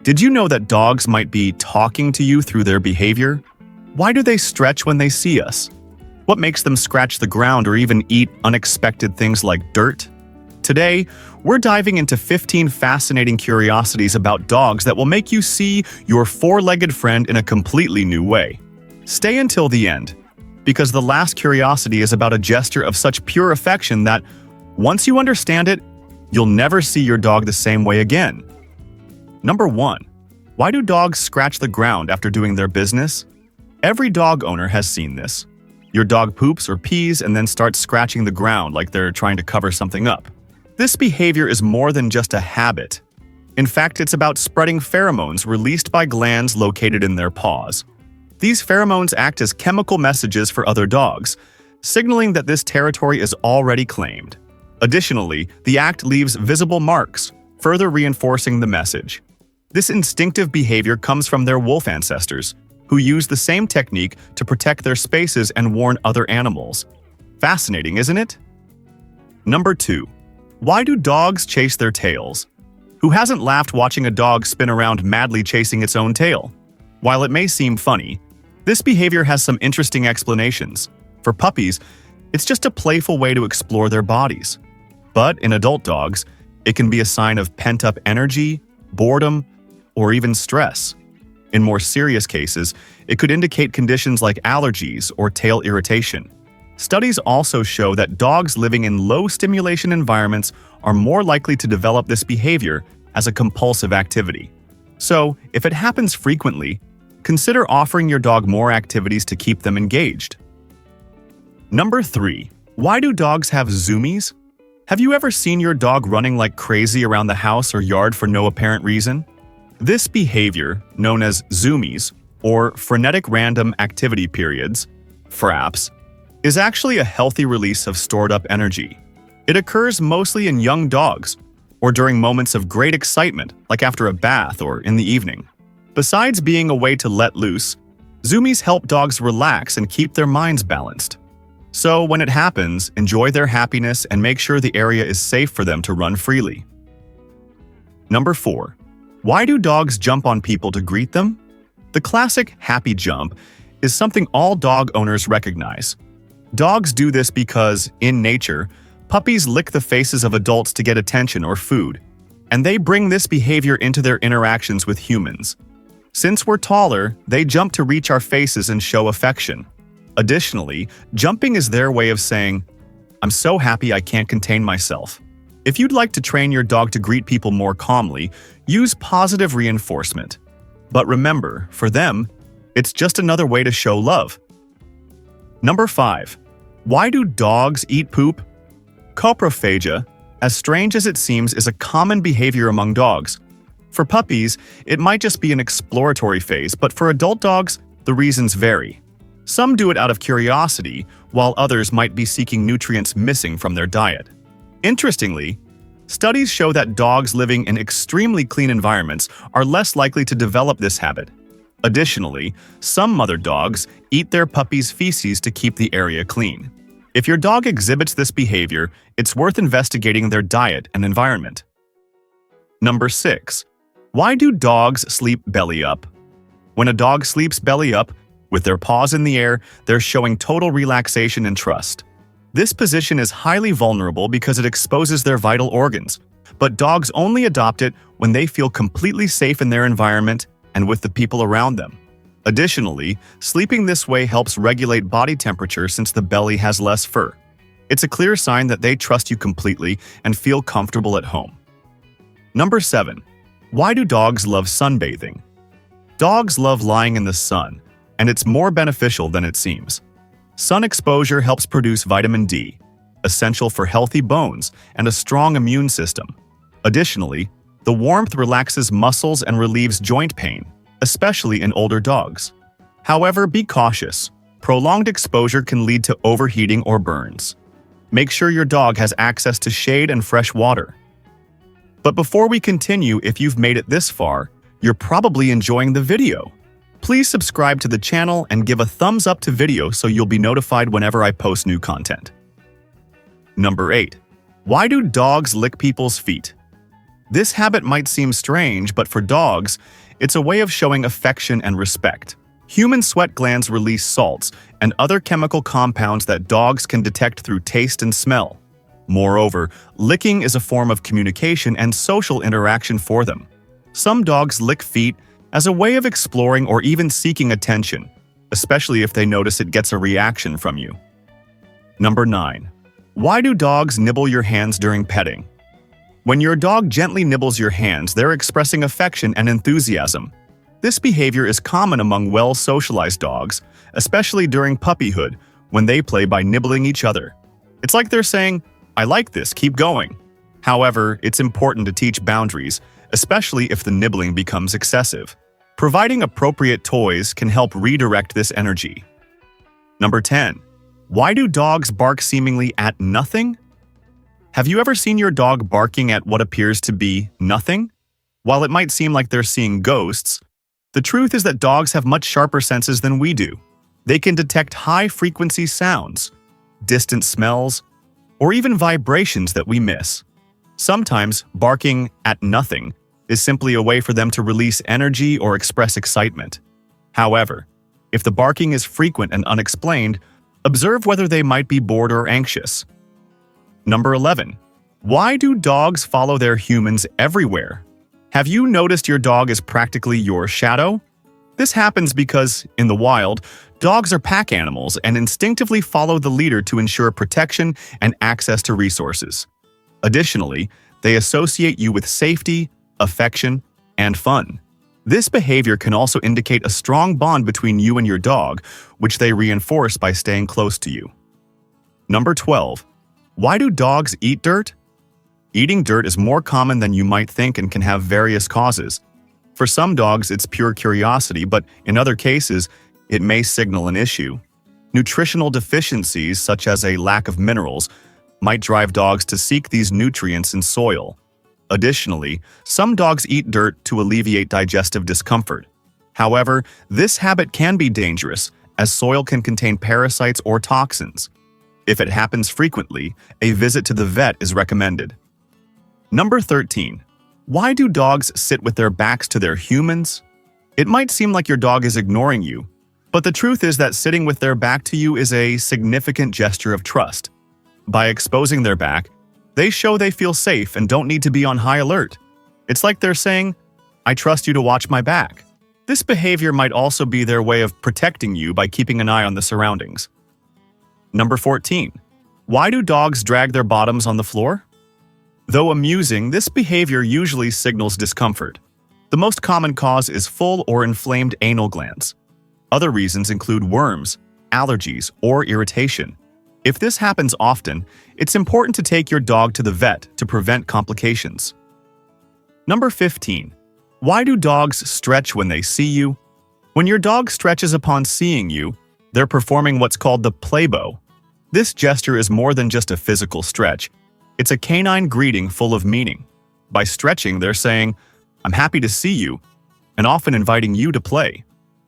Did you know that dogs might be talking to you through their behavior? Why do they stretch when they see us? What makes them scratch the ground or even eat unexpected things like dirt? Today, we're diving into 15 fascinating curiosities about dogs that will make you see your four-legged friend in a completely new way. Stay until the end, because the last curiosity is about a gesture of such pure affection that, once you understand it, you'll never see your dog the same way again. Number 1. Why do dogs scratch the ground after doing their business? Every dog owner has seen this. Your dog poops or pees and then starts scratching the ground like they're trying to cover something up. This behavior is more than just a habit. In fact, it's about spreading pheromones released by glands located in their paws. These pheromones act as chemical messages for other dogs, signaling that this territory is already claimed. Additionally, the act leaves visible marks, further reinforcing the message. This instinctive behavior comes from their wolf ancestors, who used the same technique to protect their spaces and warn other animals. Fascinating, isn't it? Number 2. Why do dogs chase their tails? Who hasn't laughed watching a dog spin around madly chasing its own tail? While it may seem funny, this behavior has some interesting explanations. For puppies, it's just a playful way to explore their bodies. But in adult dogs, it can be a sign of pent-up energy, boredom, or even stress. In more serious cases, it could indicate conditions like allergies or tail irritation. Studies also show that dogs living in low-stimulation environments are more likely to develop this behavior as a compulsive activity. So, if it happens frequently, consider offering your dog more activities to keep them engaged. Number 3. Why do dogs have zoomies? Have you ever seen your dog running like crazy around the house or yard for no apparent reason? This behavior, known as zoomies, or frenetic random activity periods, FRAPs, is actually a healthy release of stored-up energy. It occurs mostly in young dogs, or during moments of great excitement, like after a bath or in the evening. Besides being a way to let loose, zoomies help dogs relax and keep their minds balanced. So when it happens, enjoy their happiness and make sure the area is safe for them to run freely. Number 4. Why do dogs jump on people to greet them? The classic happy jump is something all dog owners recognize. Dogs do this because, in nature, puppies lick the faces of adults to get attention or food, and they bring this behavior into their interactions with humans. Since we're taller, they jump to reach our faces and show affection. Additionally, jumping is their way of saying, "I'm so happy I can't contain myself." If you'd like to train your dog to greet people more calmly, use positive reinforcement. But remember, for them, it's just another way to show love. Number 5. Why do dogs eat poop? Coprophagia, as strange as it seems, is a common behavior among dogs. For puppies, it might just be an exploratory phase, but for adult dogs, the reasons vary. Some do it out of curiosity, while others might be seeking nutrients missing from their diet. Interestingly, studies show that dogs living in extremely clean environments are less likely to develop this habit. Additionally, some mother dogs eat their puppies' feces to keep the area clean. If your dog exhibits this behavior, it's worth investigating their diet and environment. Number 6. Why do dogs sleep belly up? When a dog sleeps belly up, with their paws in the air, they're showing total relaxation and trust. This position is highly vulnerable because it exposes their vital organs, but dogs only adopt it when they feel completely safe in their environment and with the people around them. Additionally, sleeping this way helps regulate body temperature since the belly has less fur. It's a clear sign that they trust you completely and feel comfortable at home. Number 7. Why do dogs love sunbathing? Dogs love lying in the sun, and it's more beneficial than it seems. Sun exposure helps produce vitamin D, essential for healthy bones and a strong immune system. Additionally, the warmth relaxes muscles and relieves joint pain, especially in older dogs. However, be cautious. Prolonged exposure can lead to overheating or burns. Make sure your dog has access to shade and fresh water. But before we continue, if you've made it this far, you're probably enjoying the video. Please subscribe to the channel and give a thumbs up to video so you'll be notified whenever I post new content. Number 8. Why do dogs lick people's feet? This habit might seem strange, but for dogs, it's a way of showing affection and respect. Human sweat glands release salts and other chemical compounds that dogs can detect through taste and smell. Moreover, licking is a form of communication and social interaction for them. Some dogs lick feet as a way of exploring or even seeking attention, especially if they notice it gets a reaction from you. Number 9. Why do dogs nibble your hands during petting? When your dog gently nibbles your hands, they're expressing affection and enthusiasm. This behavior is common among well-socialized dogs, especially during puppyhood, when they play by nibbling each other. It's like they're saying, "I like this, keep going." However, it's important to teach boundaries, especially if the nibbling becomes excessive. Providing appropriate toys can help redirect this energy. Number 10. Why do dogs bark seemingly at nothing? Have you ever seen your dog barking at what appears to be nothing? While it might seem like they're seeing ghosts, the truth is that dogs have much sharper senses than we do. They can detect high-frequency sounds, distant smells, or even vibrations that we miss. Sometimes, barking at nothing is simply a way for them to release energy or express excitement. However, if the barking is frequent and unexplained, observe whether they might be bored or anxious. Number 11. Why do dogs follow their humans everywhere? Have you noticed your dog is practically your shadow? This happens because, in the wild, dogs are pack animals and instinctively follow the leader to ensure protection and access to resources. Additionally, they associate you with safety, affection, and fun. This behavior can also indicate a strong bond between you and your dog, which they reinforce by staying close to you. Number 12. Why do dogs eat dirt? Eating dirt is more common than you might think and can have various causes. For some dogs, it's pure curiosity, but in other cases, it may signal an issue. Nutritional deficiencies, such as a lack of minerals, might drive dogs to seek these nutrients in soil. Additionally, some dogs eat dirt to alleviate digestive discomfort. However, this habit can be dangerous, as soil can contain parasites or toxins. If it happens frequently, a visit to the vet is recommended. Number 13. Why do dogs sit with their backs to their humans? It might seem like your dog is ignoring you, but the truth is that sitting with their back to you is a significant gesture of trust. By exposing their back, they show they feel safe and don't need to be on high alert. It's like they're saying, "I trust you to watch my back." This behavior might also be their way of protecting you by keeping an eye on the surroundings. Number 14. Why do dogs drag their bottoms on the floor? Though amusing, this behavior usually signals discomfort. The most common cause is full or inflamed anal glands. Other reasons include worms, allergies, or irritation. If this happens often, it's important to take your dog to the vet to prevent complications. Number 15. Why do dogs stretch when they see you? When your dog stretches upon seeing you, they're performing what's called the playbow. This gesture is more than just a physical stretch. It's a canine greeting full of meaning. By stretching, they're saying, "I'm happy to see you," and often inviting you to play.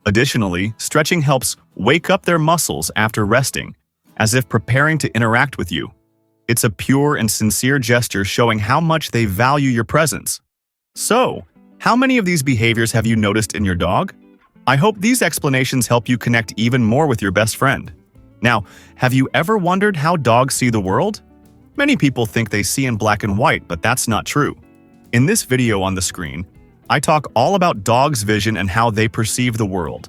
Additionally, stretching helps wake up their muscles after resting, as if preparing to interact with you. It's a pure and sincere gesture showing how much they value your presence. So, how many of these behaviors have you noticed in your dog? I hope these explanations help you connect even more with your best friend. Now, have you ever wondered how dogs see the world? Many people think they see in black and white, but that's not true. In this video on the screen, I talk all about dogs' vision and how they perceive the world.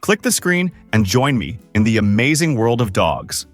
Click the screen and join me in the amazing world of dogs.